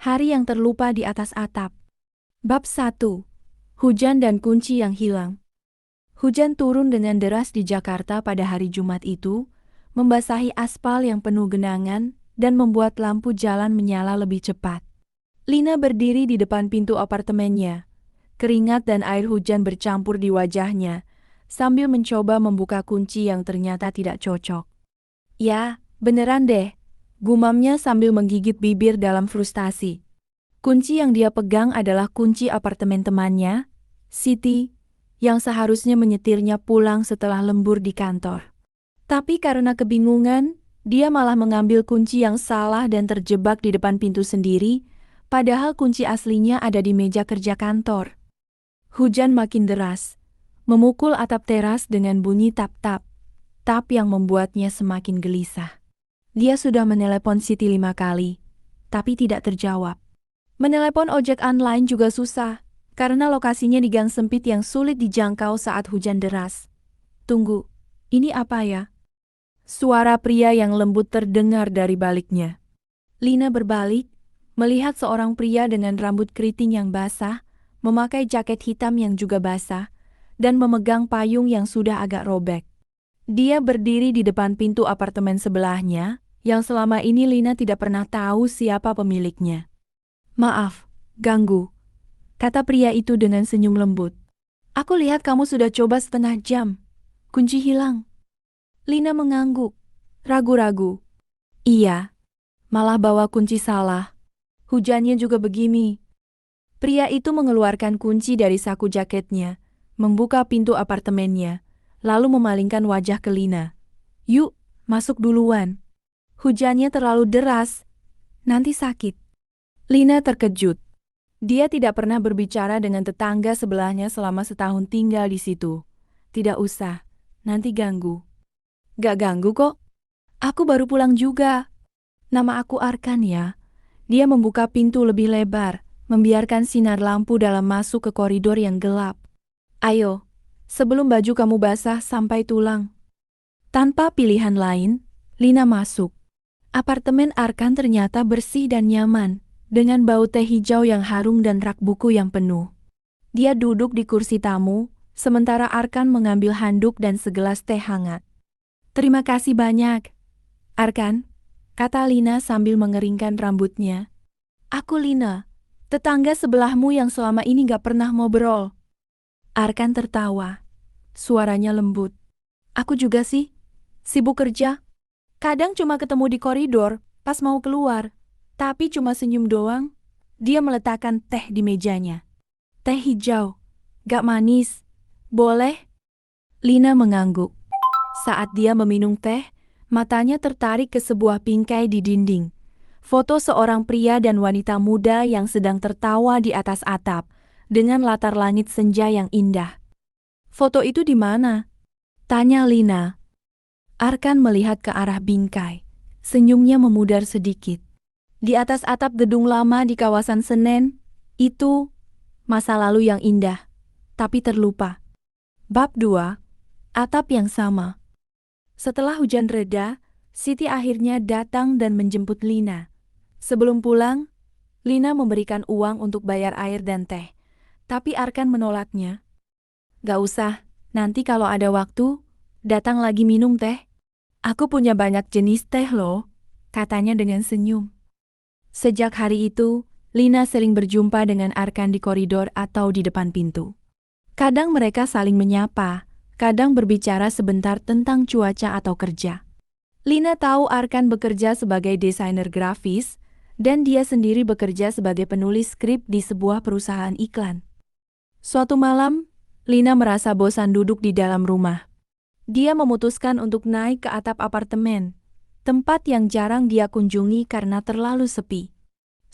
Hari yang terlupa di atas atap. Bab 1. Hujan dan kunci yang hilang. Hujan turun dengan deras di Jakarta pada hari Jumat itu, membasahi aspal yang penuh genangan dan membuat lampu jalan menyala lebih cepat. Lina berdiri di depan pintu apartemennya. Keringat dan air hujan bercampur di wajahnya, sambil mencoba membuka kunci yang ternyata tidak cocok. Ya, beneran deh, gumamnya sambil menggigit bibir dalam frustasi. Kunci yang dia pegang adalah kunci apartemen temannya, Siti, yang seharusnya menyetirnya pulang setelah lembur di kantor. Tapi karena kebingungan, dia malah mengambil kunci yang salah dan terjebak di depan pintu sendiri, padahal kunci aslinya ada di meja kerja kantor. Hujan makin deras, memukul atap teras dengan bunyi tap-tap, tap yang membuatnya semakin gelisah. Dia sudah menelepon Siti 5 kali, tapi tidak terjawab. Menelepon ojek online juga susah, karena lokasinya di gang sempit yang sulit dijangkau saat hujan deras. Tunggu, ini apa ya? Suara pria yang lembut terdengar dari baliknya. Lina berbalik, melihat seorang pria dengan rambut keriting yang basah, memakai jaket hitam yang juga basah, dan memegang payung yang sudah agak robek. Dia berdiri di depan pintu apartemen sebelahnya, yang selama ini Lina tidak pernah tahu siapa pemiliknya. Maaf, ganggu, kata pria itu dengan senyum lembut. Aku lihat kamu sudah coba setengah jam. Kunci hilang. Lina mengangguk, ragu-ragu. Iya, malah bawa kunci salah. Hujannya juga begini. Pria itu mengeluarkan kunci dari saku jaketnya, membuka pintu apartemennya, lalu memalingkan wajah ke Lina. Yuk, masuk duluan. Hujannya terlalu deras, nanti sakit. Lina terkejut. Dia tidak pernah berbicara dengan tetangga sebelahnya selama setahun tinggal di situ. Tidak usah, nanti ganggu. Gak ganggu kok. Aku baru pulang juga. Nama aku Arkan ya. Dia membuka pintu lebih lebar, membiarkan sinar lampu dalam masuk ke koridor yang gelap. Ayo, sebelum baju kamu basah sampai tulang. Tanpa pilihan lain, Lina masuk. Apartemen Arkan ternyata bersih dan nyaman, dengan bau teh hijau yang harum dan rak buku yang penuh. Dia duduk di kursi tamu, sementara Arkan mengambil handuk dan segelas teh hangat. Terima kasih banyak, Arkan, kata Lina sambil mengeringkan rambutnya. Aku Lina, tetangga sebelahmu yang selama ini gak pernah ngobrol. Arkan tertawa, suaranya lembut. Aku juga sih, sibuk kerja. Kadang cuma ketemu di koridor, pas mau keluar. Tapi cuma senyum doang. Dia meletakkan teh di mejanya. Teh hijau, gak manis. Boleh? Lina mengangguk. Saat dia meminum teh, matanya tertarik ke sebuah bingkai di dinding. Foto seorang pria dan wanita muda yang sedang tertawa di atas atap, dengan latar langit senja yang indah. Foto itu di mana? Tanya Lina. Arkan melihat ke arah bingkai. Senyumnya memudar sedikit. Di atas atap gedung lama di kawasan Senen, itu masa lalu yang indah, tapi terlupa. Bab 2. Atap yang sama. Setelah hujan reda, Siti akhirnya datang dan menjemput Lina. Sebelum pulang, Lina memberikan uang untuk bayar air dan teh, tapi Arkan menolaknya. Gak usah, nanti kalau ada waktu, datang lagi minum teh. Aku punya banyak jenis teh loh, katanya dengan senyum. Sejak hari itu, Lina sering berjumpa dengan Arkan di koridor atau di depan pintu. Kadang mereka saling menyapa, kadang berbicara sebentar tentang cuaca atau kerja. Lina tahu Arkan bekerja sebagai desainer grafis, dan dia sendiri bekerja sebagai penulis skrip di sebuah perusahaan iklan. Suatu malam, Lina merasa bosan duduk di dalam rumah. Dia memutuskan untuk naik ke atap apartemen, tempat yang jarang dia kunjungi karena terlalu sepi.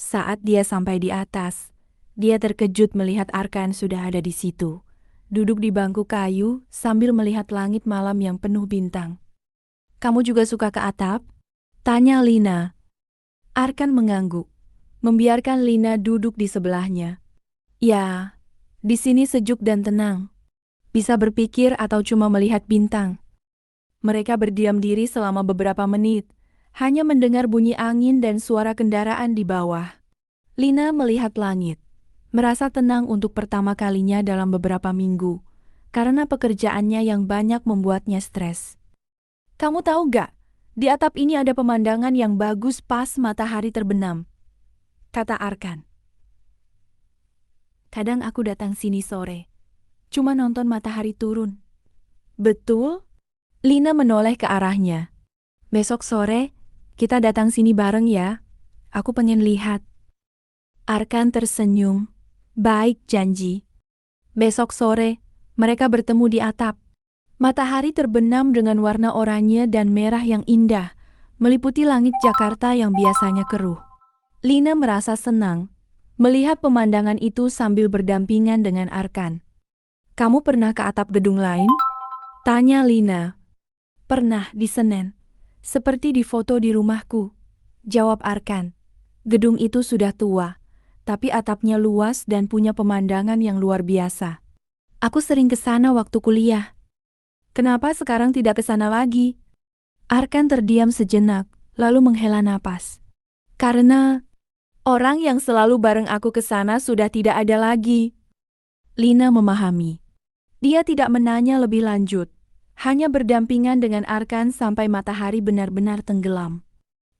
Saat dia sampai di atas, dia terkejut melihat Arkan sudah ada di situ, duduk di bangku kayu sambil melihat langit malam yang penuh bintang. Kamu juga suka ke atap? Tanya Lina. Arkan mengangguk, membiarkan Lina duduk di sebelahnya. Ya, di sini sejuk dan tenang. Bisa berpikir atau cuma melihat bintang. Mereka berdiam diri selama beberapa menit, hanya mendengar bunyi angin dan suara kendaraan di bawah. Lina melihat langit, merasa tenang untuk pertama kalinya dalam beberapa minggu, karena pekerjaannya yang banyak membuatnya stres. Kamu tahu gak, di atap ini ada pemandangan yang bagus pas matahari terbenam, kata Arkan. Kadang aku datang sini sore, cuma nonton matahari turun. Betul? Lina menoleh ke arahnya. Besok sore, kita datang sini bareng ya. Aku pengen lihat. Arkan tersenyum. Baik, janji. Besok sore, mereka bertemu di atap. Matahari terbenam dengan warna oranye dan merah yang indah, meliputi langit Jakarta yang biasanya keruh. Lina merasa senang melihat pemandangan itu sambil berdampingan dengan Arkan. Kamu pernah ke atap gedung lain? Tanya Lina. Pernah di Senen. Seperti di foto di rumahku. Jawab Arkan. Gedung itu sudah tua, tapi atapnya luas dan punya pemandangan yang luar biasa. Aku sering ke sana waktu kuliah. Kenapa sekarang tidak ke sana lagi? Arkan terdiam sejenak, lalu menghela napas. Karena orang yang selalu bareng aku ke sana sudah tidak ada lagi. Lina memahami. Dia tidak menanya lebih lanjut, hanya berdampingan dengan Arkan sampai matahari benar-benar tenggelam.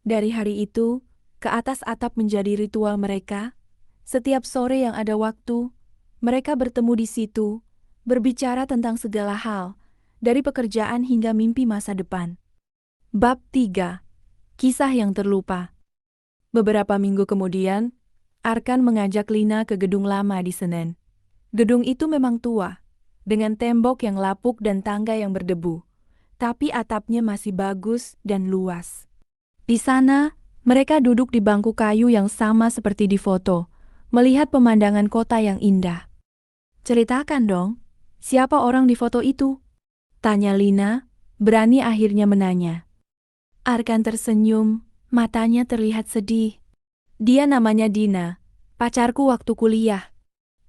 Dari hari itu, ke atas atap menjadi ritual mereka. Setiap sore yang ada waktu, mereka bertemu di situ, berbicara tentang segala hal, dari pekerjaan hingga mimpi masa depan. Bab 3. Kisah yang terlupa. Beberapa minggu kemudian, Arkan mengajak Lina ke gedung lama di Senen. Gedung itu memang tua, dengan tembok yang lapuk dan tangga yang berdebu, tapi atapnya masih bagus dan luas. Di sana, mereka duduk di bangku kayu yang sama seperti di foto, melihat pemandangan kota yang indah. Ceritakan dong, siapa orang di foto itu? Tanya Lina, berani akhirnya menanya. Arkan tersenyum, matanya terlihat sedih. Dia namanya Dina, pacarku waktu kuliah.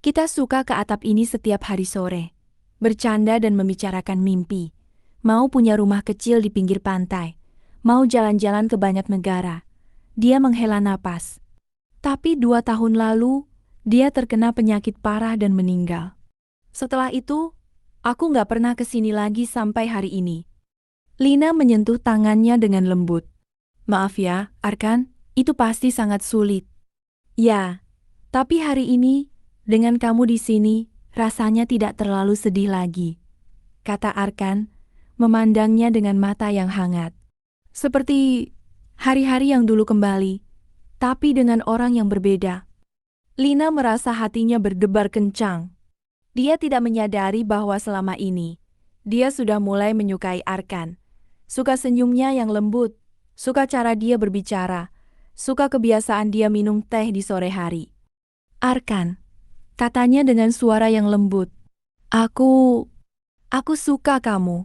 Kita suka ke atap ini setiap hari sore, bercanda dan membicarakan mimpi. Mau punya rumah kecil di pinggir pantai, mau jalan-jalan ke banyak negara. Dia menghela napas. Tapi 2 tahun lalu, dia terkena penyakit parah dan meninggal. Setelah itu, aku nggak pernah ke sini lagi sampai hari ini. Lina menyentuh tangannya dengan lembut. Maaf ya, Arkan, itu pasti sangat sulit. Ya, tapi hari ini, dengan kamu di sini, rasanya tidak terlalu sedih lagi, kata Arkan, memandangnya dengan mata yang hangat. Seperti hari-hari yang dulu kembali, tapi dengan orang yang berbeda. Lina merasa hatinya berdebar kencang. Dia tidak menyadari bahwa selama ini, dia sudah mulai menyukai Arkan. Suka senyumnya yang lembut, suka cara dia berbicara, suka kebiasaan dia minum teh di sore hari. Arkan, katanya dengan suara yang lembut. Aku suka kamu.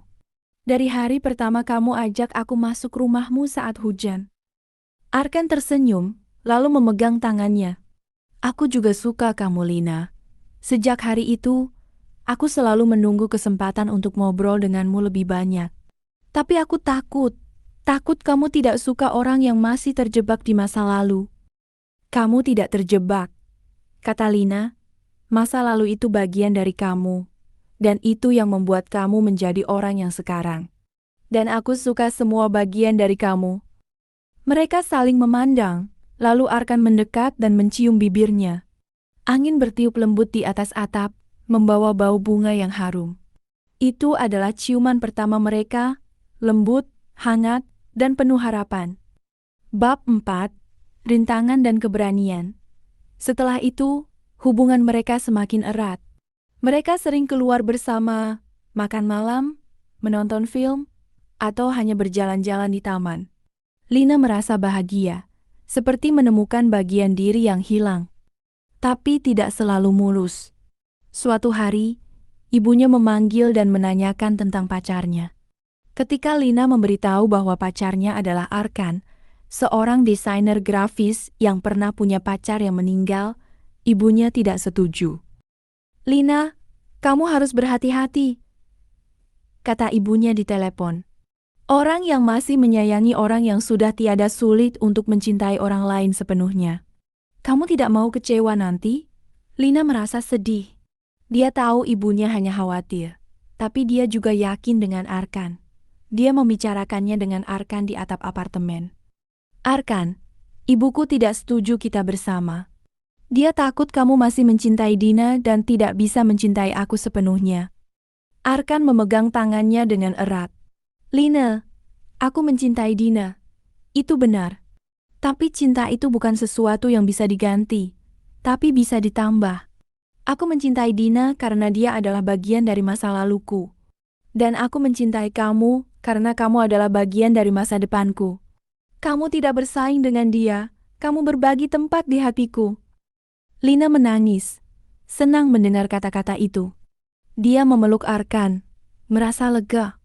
Dari hari pertama kamu ajak aku masuk rumahmu saat hujan. Arkan tersenyum, lalu memegang tangannya. Aku juga suka kamu, Lina. Sejak hari itu, aku selalu menunggu kesempatan untuk ngobrol denganmu lebih banyak. Tapi aku takut kamu tidak suka orang yang masih terjebak di masa lalu. Kamu tidak terjebak, kata Lina. Masa lalu itu bagian dari kamu, dan itu yang membuat kamu menjadi orang yang sekarang. Dan aku suka semua bagian dari kamu. Mereka saling memandang, lalu Arkan mendekat dan mencium bibirnya. Angin bertiup lembut di atas atap, membawa bau bunga yang harum. Itu adalah ciuman pertama mereka, lembut, hangat, dan penuh harapan. Bab 4. Rintangan dan keberanian. Setelah itu, hubungan mereka semakin erat. Mereka sering keluar bersama, makan malam, menonton film, atau hanya berjalan-jalan di taman. Lina merasa bahagia, seperti menemukan bagian diri yang hilang. Tapi tidak selalu mulus. Suatu hari, ibunya memanggil dan menanyakan tentang pacarnya. Ketika Lina memberitahu bahwa pacarnya adalah Arkan, seorang desainer grafis yang pernah punya pacar yang meninggal, ibunya tidak setuju. Lina, kamu harus berhati-hati, kata ibunya di telepon. Orang yang masih menyayangi orang yang sudah tiada sulit untuk mencintai orang lain sepenuhnya. Kamu tidak mau kecewa nanti? Lina merasa sedih. Dia tahu ibunya hanya khawatir, tapi dia juga yakin dengan Arkan. Dia membicarakannya dengan Arkan di atap apartemen. Arkan, ibuku tidak setuju kita bersama. Dia takut kamu masih mencintai Dina dan tidak bisa mencintai aku sepenuhnya. Arkan memegang tangannya dengan erat. Lina, aku mencintai Dina. Itu benar. Tapi cinta itu bukan sesuatu yang bisa diganti, tapi bisa ditambah. Aku mencintai Dina karena dia adalah bagian dari masa laluku. Dan aku mencintai kamu karena kamu adalah bagian dari masa depanku. Kamu tidak bersaing dengan dia, kamu berbagi tempat di hatiku. Lina menangis, senang mendengar kata-kata itu. Dia memeluk Arkan, merasa lega.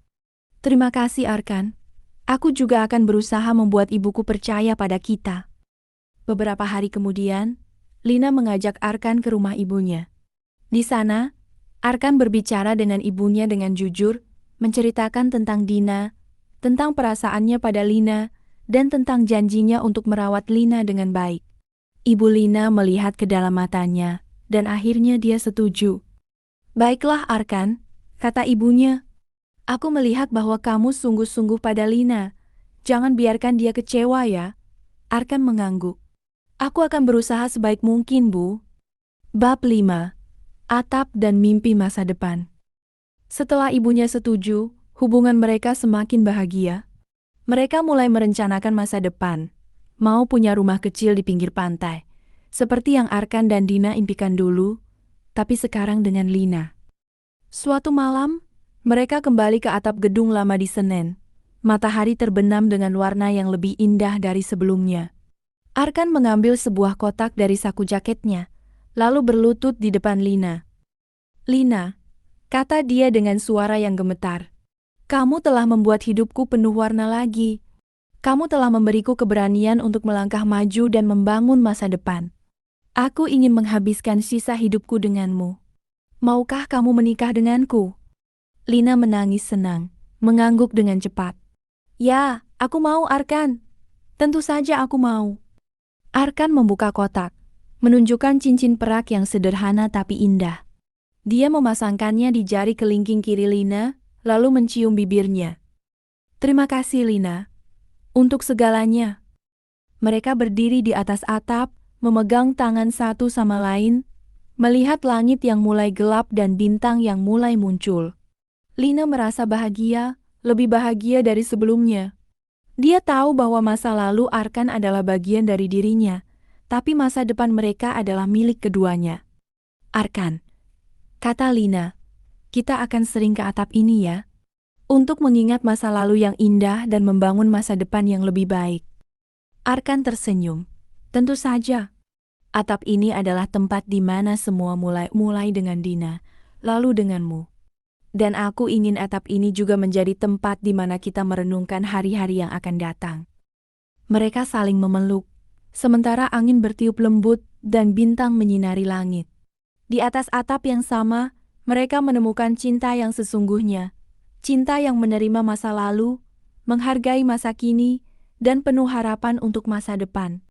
Terima kasih Arkan. Aku juga akan berusaha membuat ibuku percaya pada kita. Beberapa hari kemudian, Lina mengajak Arkan ke rumah ibunya. Di sana, Arkan berbicara dengan ibunya dengan jujur, menceritakan tentang Dina, tentang perasaannya pada Lina, dan tentang janjinya untuk merawat Lina dengan baik. Ibu Lina melihat ke dalam matanya, dan akhirnya dia setuju. Baiklah Arkan, kata ibunya. Aku melihat bahwa kamu sungguh-sungguh pada Lina. Jangan biarkan dia kecewa ya. Arkan mengangguk. Aku akan berusaha sebaik mungkin, Bu. Bab 5. Atap dan mimpi masa depan. Setelah ibunya setuju, hubungan mereka semakin bahagia. Mereka mulai merencanakan masa depan. Mau punya rumah kecil di pinggir pantai. Seperti yang Arkan dan Dina impikan dulu, tapi sekarang dengan Lina. Suatu malam, mereka kembali ke atap gedung lama di Senen. Matahari terbenam dengan warna yang lebih indah dari sebelumnya. Arkan mengambil sebuah kotak dari saku jaketnya, lalu berlutut di depan Lina. Lina, kata dia dengan suara yang gemetar. Kamu telah membuat hidupku penuh warna lagi. Kamu telah memberiku keberanian untuk melangkah maju dan membangun masa depan. Aku ingin menghabiskan sisa hidupku denganmu. Maukah kamu menikah denganku? Lina menangis senang, mengangguk dengan cepat. Ya, aku mau Arkan. Tentu saja aku mau. Arkan membuka kotak, menunjukkan cincin perak yang sederhana tapi indah. Dia memasangkannya di jari kelingking kiri Lina, lalu mencium bibirnya. Terima kasih Lina, untuk segalanya. Mereka berdiri di atas atap, memegang tangan satu sama lain, melihat langit yang mulai gelap dan bintang yang mulai muncul. Lina merasa bahagia, lebih bahagia dari sebelumnya. Dia tahu bahwa masa lalu Arkan adalah bagian dari dirinya, tapi masa depan mereka adalah milik keduanya. Arkan, kata Lina, kita akan sering ke atap ini ya, untuk mengingat masa lalu yang indah dan membangun masa depan yang lebih baik. Arkan tersenyum. Tentu saja. Atap ini adalah tempat di mana semua mulai dengan Dina, lalu denganmu. Dan aku ingin atap ini juga menjadi tempat di mana kita merenungkan hari-hari yang akan datang. Mereka saling memeluk, sementara angin bertiup lembut dan bintang menyinari langit. Di atas atap yang sama, mereka menemukan cinta yang sesungguhnya, cinta yang menerima masa lalu, menghargai masa kini, dan penuh harapan untuk masa depan.